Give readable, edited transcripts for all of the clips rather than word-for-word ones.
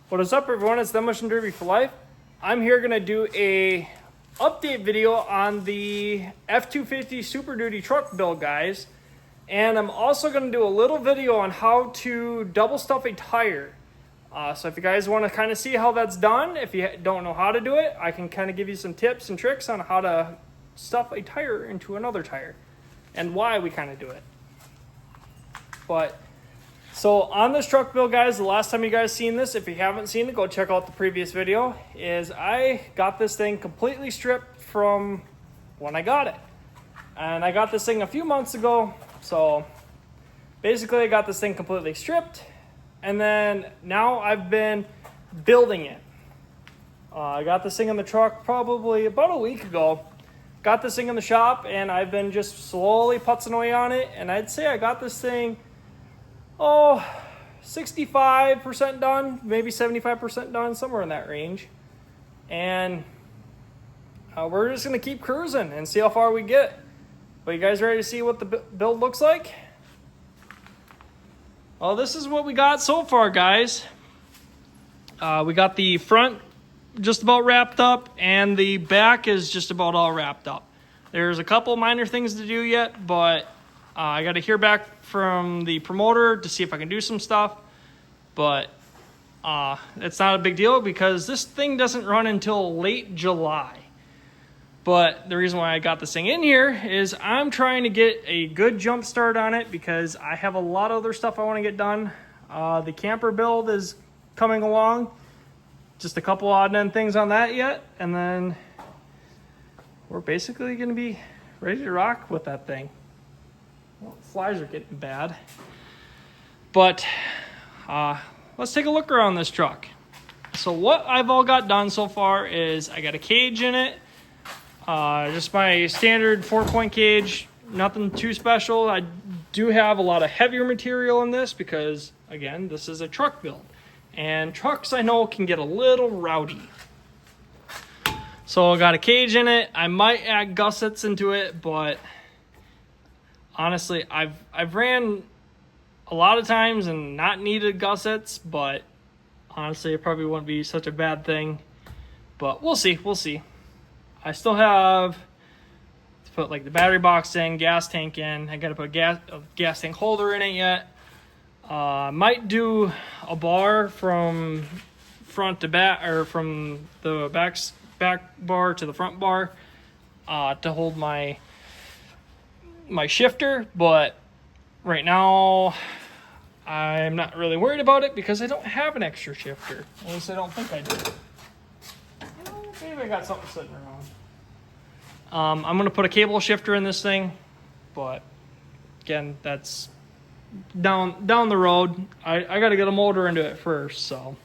What is up, everyone? It's Demolition Derby for Life. I'm here gonna do a update video on the F-250 Super Duty truck build, guys. And I'm also gonna do a little video on how to double stuff a tire. So if you guys want to kind of see how that's done, if you don't know how to do it, I can kind of give you some tips and tricks on how to stuff a tire into another tire and why we kind of do it. So on this truck build, guys, the last time you guys seen this, if you haven't seen it, go check out the previous video, is I got this thing completely stripped from when I got it. And I got this thing a few months ago. So basically I got this thing completely stripped, and then now I've been building it. I got this thing in the truck probably about a week ago. Got this thing in the shop, and I've been just slowly putzing away on it, and I'd say I got this thing 65% done, maybe 75% done, somewhere in that range. And we're just gonna keep cruising and see how far we get. But you guys ready to see what the build looks like? Well, this is what we got so far, guys. We got the front just about wrapped up, and the back is just about all wrapped up. There's a couple minor things to do yet, but I got to hear back from the promoter to see if I can do some stuff. But it's not a big deal because this thing doesn't run until late July. But the reason why I got this thing in here is I'm trying to get a good jump start on it because I have a lot of other stuff I want to get done. The camper build is coming along. Just a couple odd end things on that yet. And then we're basically going to be ready to rock with that thing. Well, flies are getting bad. But let's take a look around this truck. So what I've all got done so far is I got a cage in it. Just my standard 4-point cage, nothing too special. I do have a lot of heavier material in this because, again, this is a truck build. And trucks, I know, can get a little rowdy. So I got a cage in it. I might add gussets into it, but honestly, I've ran a lot of times and not needed gussets, but honestly, it probably wouldn't be such a bad thing. But we'll see. I still have to put like the battery box in, gas tank in. I got to put a gas tank holder in it yet. Might do a bar from front to back, or from the back bar to the front bar to hold my shifter. But right now, I'm not really worried about it because I don't have an extra shifter. At least I don't think I do. Maybe I got something sitting around. I'm going to put a cable shifter in this thing, but again, that's down the road. I got to get a motor into it first. So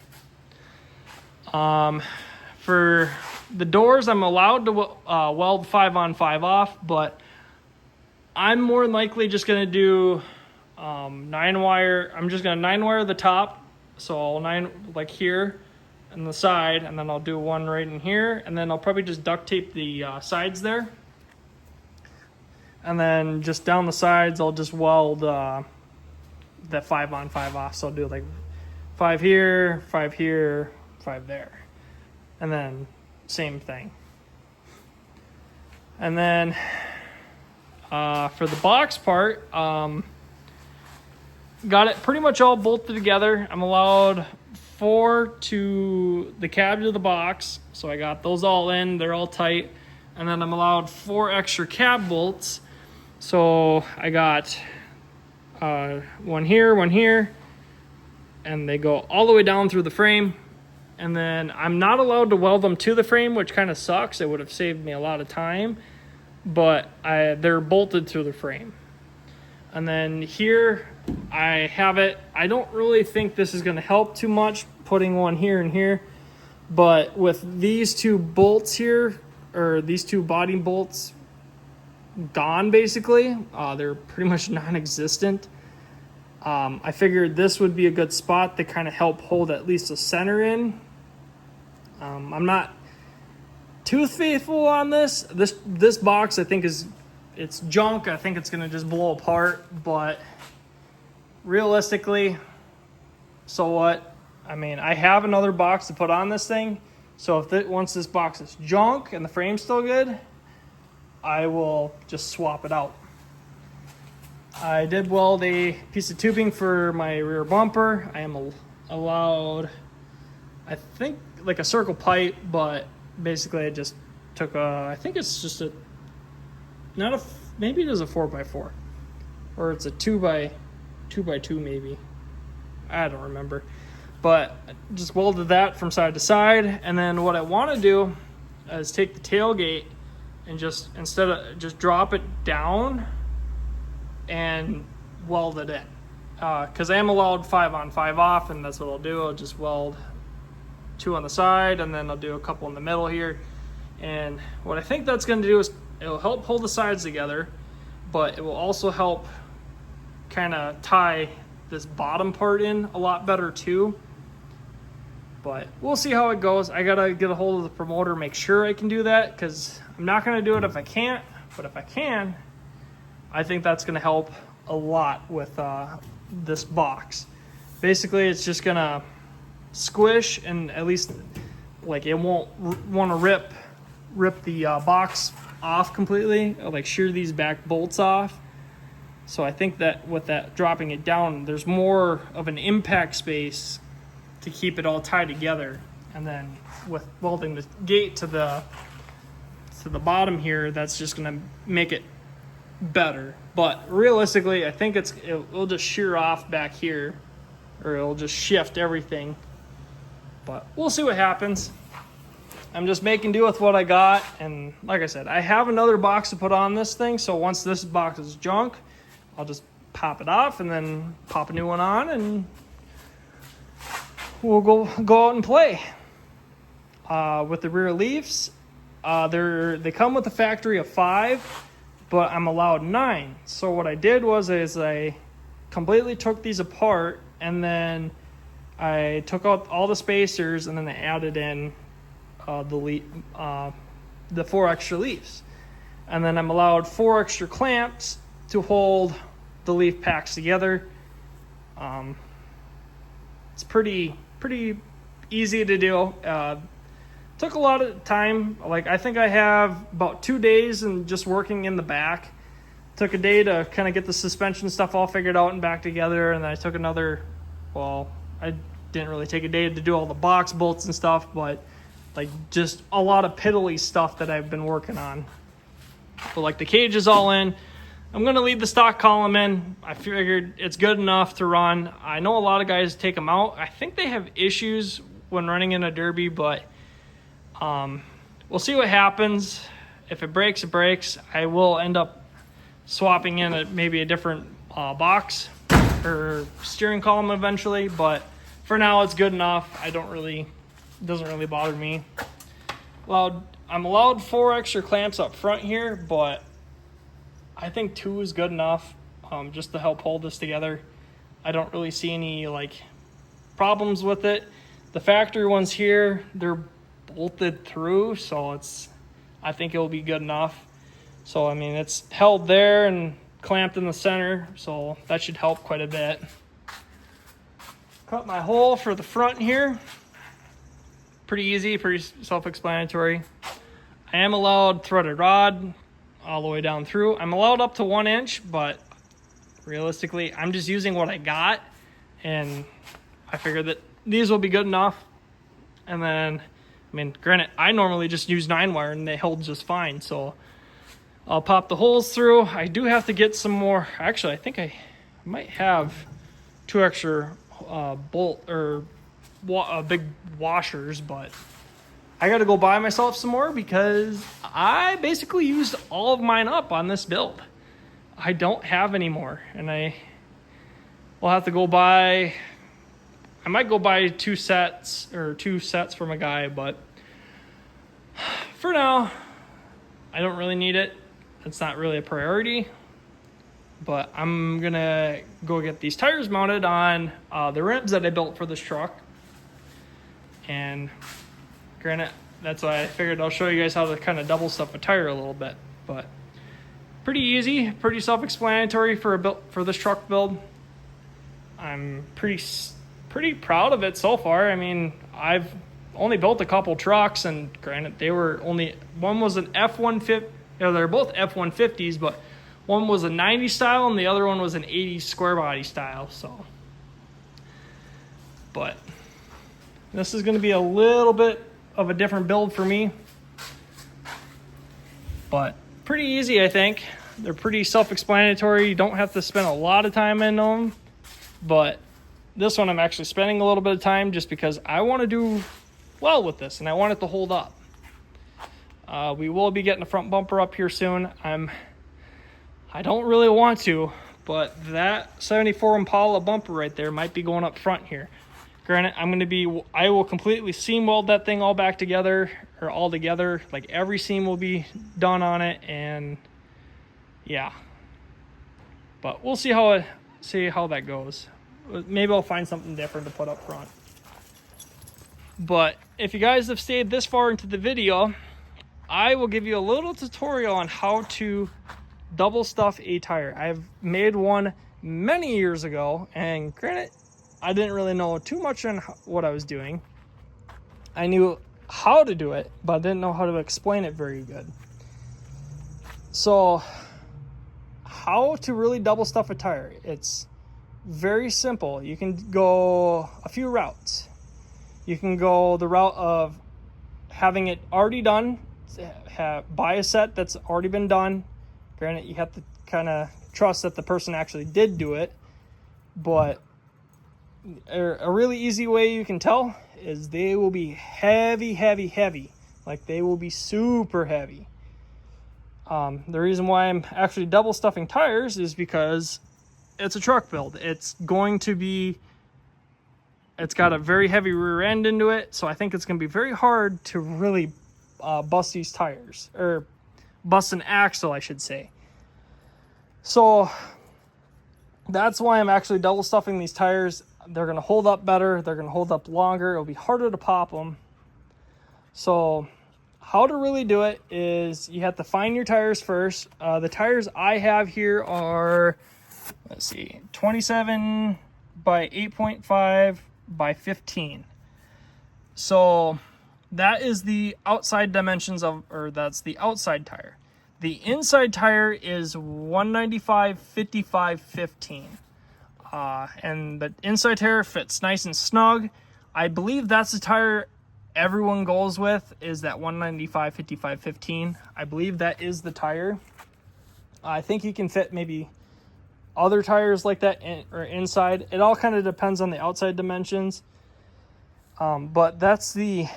for the doors, I'm allowed to weld 5-on 5-off, but I'm more than likely just going to do 9-wire. I'm just going to 9-wire the top, so I'll 9 like here and the side, and then I'll do one right in here, and then I'll probably just duct tape the sides there, and then just down the sides I'll just weld that 5-on 5-off. So I'll do like 5 here, 5 here, 5 there, and then same thing. And then for the box part, got it pretty much all bolted together. I'm allowed 4 to the cab to the box, so I got those all in, they're all tight. And then I'm allowed 4 extra cab bolts, so I got one here, and they go all the way down through the frame. And then I'm not allowed to weld them to the frame, which kind of sucks. It would have saved me a lot of time, but they're bolted through the frame. And then here I have it. I don't really think this is going to help too much, putting one here and here, but with these 2 bolts here, or these 2 body bolts gone basically, they're pretty much non-existent. I figured this would be a good spot to kind of help hold at least the center in. I'm not too faithful on this. This box I think it's junk. I think it's going to just blow apart, but realistically, so what? I mean, I have another box to put on this thing. So once this box is junk and the frame's still good, I will just swap it out. I did weld a piece of tubing for my rear bumper. I am allowed, I think, like a circle pipe, but basically I just took I think it's just maybe it is a 4x4, or it's a 2x2 maybe. I don't remember, but just welded that from side to side. And then what I want to do is take the tailgate and instead of just drop it down and weld it in, because I am allowed 5 on 5 off, and that's what I'll do. I'll just weld 2 on the side, and then I'll do a couple in the middle here. And what I think that's going to do is it'll help hold the sides together, but it will also help kind of tie this bottom part in a lot better too. But we'll see how it goes. I gotta get a hold of the promoter, make sure I can do that, because I'm not going to do it if I can't. But if I can, I think that's going to help a lot with this box. Basically, it's just going to squish, and at least like it won't want to rip the box off completely, or like shear these back bolts off. So I think that with that dropping it down, there's more of an impact space to keep it all tied together. And then with welding the gate to the bottom here, that's just going to make it better. But realistically, I think it'll just shear off back here, or it'll just shift everything. But we'll see what happens. I'm just making do with what I got, and like I said, I have another box to put on this thing, so once this box is junk, I'll just pop it off and then pop a new one on, and we'll go out and play. With the rear leaves, they come with a factory of 5, but I'm allowed 9. So what I did was I completely took these apart, and then I took out all the spacers, and then I added in the 4 extra leaves. And then I'm allowed 4 extra clamps to hold the leaf packs together. It's pretty easy to do. Took a lot of time. Like, I think I have about 2 days and just working in the back. Took a day to kind of get the suspension stuff all figured out and back together, and then I took I didn't really take a day to do all the box bolts and stuff, but like just a lot of piddly stuff that I've been working on. But like the cage is all in. I'm going to leave the stock column in. I figured it's good enough to run. I know a lot of guys take them out. I think they have issues when running in a derby, but we'll see what happens. If it breaks, it breaks. I will end up swapping in maybe a different box or steering column eventually, but for now it's good enough. It doesn't really bother me. I'm allowed 4 extra clamps up front here, but I think 2 is good enough, just to help hold this together. I don't really see any problems with it. The factory ones here, they're bolted through, so I think it'll be good enough. So I mean, it's held there and clamped in the center, so that should help quite a bit. Cut my hole for the front here. Pretty easy, pretty self-explanatory. I am allowed threaded rod all the way down through. I'm allowed up to 1 inch, but realistically, I'm just using what I got, and I figured that these will be good enough. And then, I mean, granted, I normally just use 9-wire and they hold just fine, so I'll pop the holes through. I do have to get some more. Actually, I think I might have 2 extra bolt or big washers, but I got to go buy myself some more because I basically used all of mine up on this build. I don't have any more, and I will have to go buy. I might go buy 2 sets from a guy, but for now, I don't really need it. It's not really a priority, but I'm gonna go get these tires mounted on the rims that I built for this truck. And granted, that's why I figured I'll show you guys how to kind of double stuff a tire a little bit. But pretty easy, pretty self-explanatory for this truck build. I'm pretty pretty proud of it so far. I mean, I've only built a couple trucks, and granted, they were only, one was an F-150, you know, they're both F-150s, but one was a 90 style and the other one was an 80 square body style. So, but this is going to be a little bit of a different build for me, but pretty easy, I think. They're pretty self-explanatory. You don't have to spend a lot of time in them, but this one I'm actually spending a little bit of time just because I want to do well with this and I want it to hold up. We will be getting a front bumper up here soon. I don't really want to, but that 74 Impala bumper right there might be going up front here. Granted, I will completely seam weld that thing all back together, or all together. Like every seam will be done on it, and yeah. But we'll see how that goes. Maybe I'll find something different to put up front. But if you guys have stayed this far into the video, I will give you a little tutorial on how to double stuff a tire. I've made one many years ago, and granted, I didn't really know too much on what I was doing. I knew how to do it, but I didn't know how to explain it very good. So, how to really double stuff a tire? It's very simple. You can go a few routes. You can go the route of having it already done, buy a set that's already been done. Granted, you have to kind of trust that the person actually did do it, but a really easy way you can tell is they will be heavy. Like they will be super heavy. The reason why I'm actually double stuffing tires is because it's a truck build. It's got a very heavy rear end into it, so I think it's going to be very hard to really bust these tires, or bust an axle, I should say. So that's why I'm actually double stuffing these tires. They're going to hold up better. They're going to hold up longer. It'll be harder to pop them. So how to really do it is you have to find your tires first. The tires I have here are, let's see, 27 by 8.5 by 15. So that is the outside dimensions of, or that's the outside tire. The inside tire is 195, 55, 15. And the inside tire fits nice and snug. I believe that's the tire everyone goes with, is that 195, 55, 15. I believe that is the tire. I think you can fit maybe other tires like that or inside. It all kind of depends on the outside dimensions. But that's the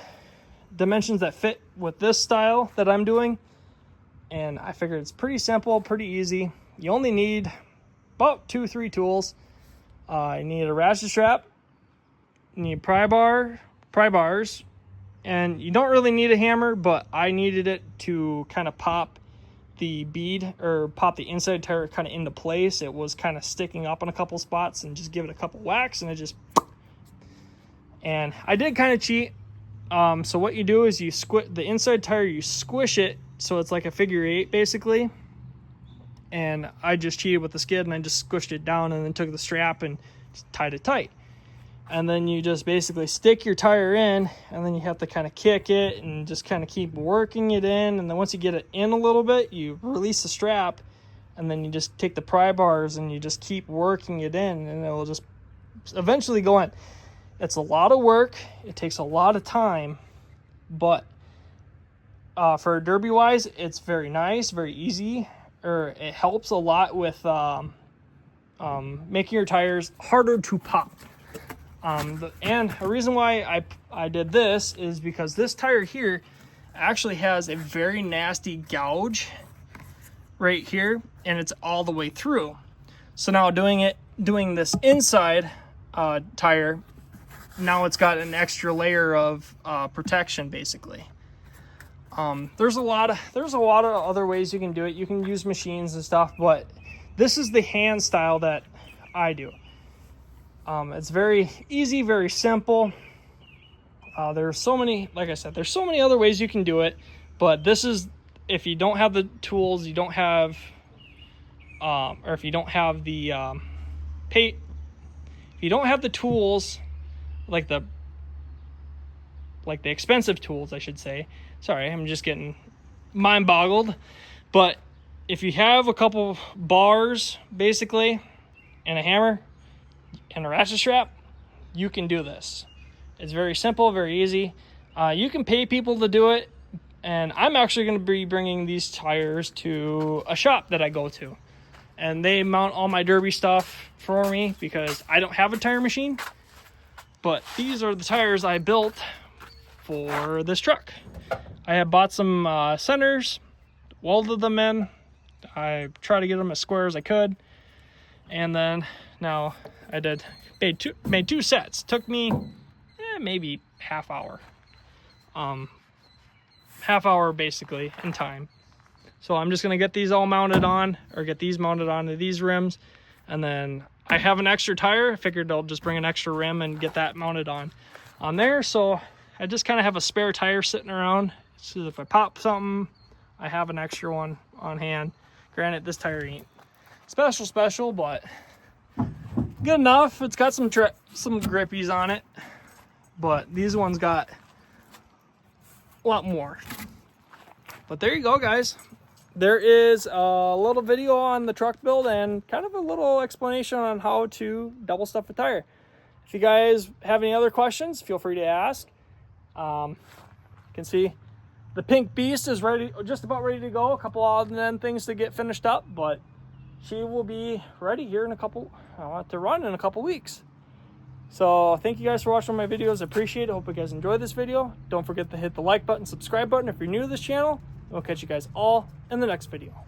dimensions that fit with this style that I'm doing. And I figured it's pretty simple, pretty easy. You only need about 2-3 tools. You need a ratchet strap, you need pry bars, and you don't really need a hammer, but I needed it to kind of pop the bead, or pop the inside tire kind of into place. It was kind of sticking up in a couple spots, and just give it a couple whacks, and it just... And I did kind of cheat. So what you do is you the inside tire, you squish it so it's like a figure 8 basically. And I just cheated with the skid, and I just squished it down and then took the strap and just tied it tight. And then you just basically stick your tire in, and then you have to kind of kick it and just kind of keep working it in. And then once you get it in a little bit, you release the strap, and then you just take the pry bars and you just keep working it in, and it'll just eventually go in. It's a lot of work. It takes a lot of time, but for derby wise, it's very nice, very easy. Or it helps a lot with making your tires harder to pop. And a reason why I did this is because this tire here actually has a very nasty gouge right here, and it's all the way through. So now doing this inside tire, now it's got an extra layer of protection basically. There's a lot of other ways you can do it. You can use machines and stuff, but this is the hand style that I do. It's very easy, very simple. There's so many, like I said, there's so many other ways you can do it, but this is, if you don't have the tools, you don't have, or if you don't have the if you don't have the tools like the expensive tools, I should say. Sorry, I'm just getting mind boggled. But if you have a couple bars, basically, and a hammer and a ratchet strap, you can do this. It's very simple, very easy. You can pay people to do it, and I'm actually going to be bringing these tires to a shop that I go to, and they mount all my derby stuff for me because I don't have a tire machine. But these are the tires I built for this truck. I have bought some centers, welded them in. I tried to get them as square as I could, and then now I made two sets. Took me maybe half hour basically in time. So I'm just gonna get these all mounted on, or get these mounted onto these rims, and then I have an extra tire. I figured I'll just bring an extra rim and get that mounted on there. So I just kind of have a spare tire sitting around, so if I pop something, I have an extra one on hand. Granted, this tire ain't special, but good enough. It's got some grippies on it, but these ones got a lot more. But there you go, guys. There is a little video on the truck build and kind of a little explanation on how to double stuff a tire. If you guys have any other questions, feel free to ask. You can see the Pink Beast is ready, just about ready to go. A couple odd and end things to get finished up, but she will be ready here in to run in a couple weeks. So thank you guys for watching my videos. I appreciate it. Hope you guys enjoyed this video. Don't forget to hit the like button, subscribe button if you're new to this channel. We'll catch you guys all in the next video.